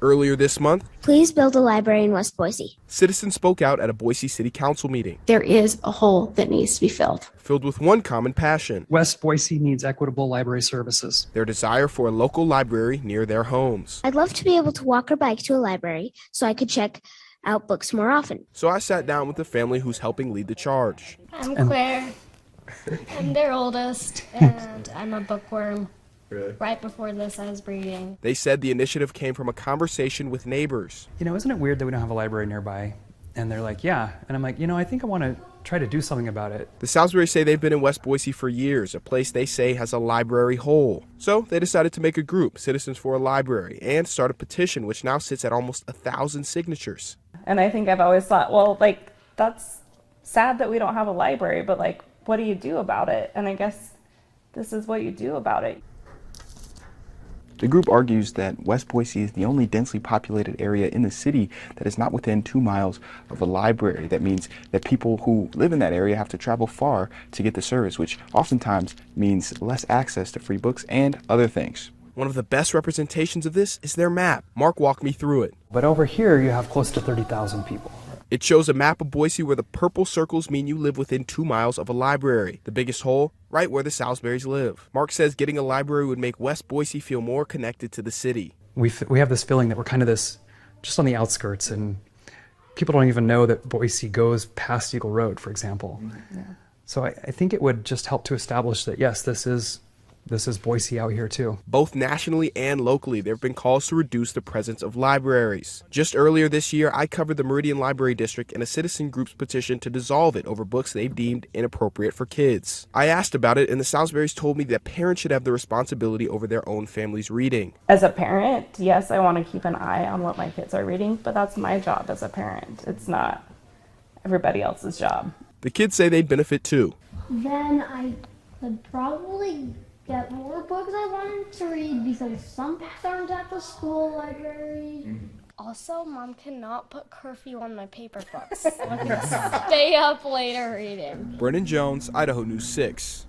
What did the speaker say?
Earlier this month, Please build a library in West Boise. citizens spoke out at a Boise City Council meeting, There is a hole that needs to be filled. filled with one common passion: West Boise needs equitable library services. their desire for a local library near their homes. I'd love to be able to walk or bike to a library so I could check out books more often. So I sat down with the family who's helping lead the charge. I'm Claire. I'm their oldest, and I'm a bookworm. Really? Right before this, I was breeding. They said the initiative came from a conversation with neighbors. Isn't it weird that we don't have a library nearby? And they're like, yeah. And I'm like, I think I want to try to do something about it. The Salisbury say they've been in West Boise for years, a place they say has a library hole. So they decided to make a group, Citizens for a Library, and start a petition which now sits at almost 1,000 signatures. And I think I've always thought, that's sad that we don't have a library, but what do you do about it? And I guess this is what you do about it. The group argues that West Boise is the only densely populated area in the city that is not within 2 miles of a library. That means that people who live in that area have to travel far to get the service, which oftentimes means less access to free books and other things. One of the best representations of this is their map. Mark walked me through it. But over here, you have close to 30,000 people. It shows a map of Boise where the purple circles mean you live within 2 miles of a library. The biggest hole, right where the Salisburys live. Mark says getting a library would make West Boise feel more connected to the city. We have this feeling that we're kind of just on the outskirts, and people don't even know that Boise goes past Eagle Road, for example. Yeah. So I think it would just help to establish that, yes, this is Boise out here too. Both nationally and locally, there have been calls to reduce the presence of libraries. Just earlier this year, I covered the Meridian Library District and a citizen group's petition to dissolve it over books they've deemed inappropriate for kids. I asked about it, and the Salisburys told me that parents should have the responsibility over their own family's reading. As a parent, yes, I want to keep an eye on what my kids are reading, but that's my job as a parent. It's not everybody else's job. The kids say they'd benefit too. Then I could probably get more books I wanted to read because some books aren't at the school library. Also, Mom cannot put curfew on my paper books. I can stay up later reading. Brennan Jones, Idaho News 6.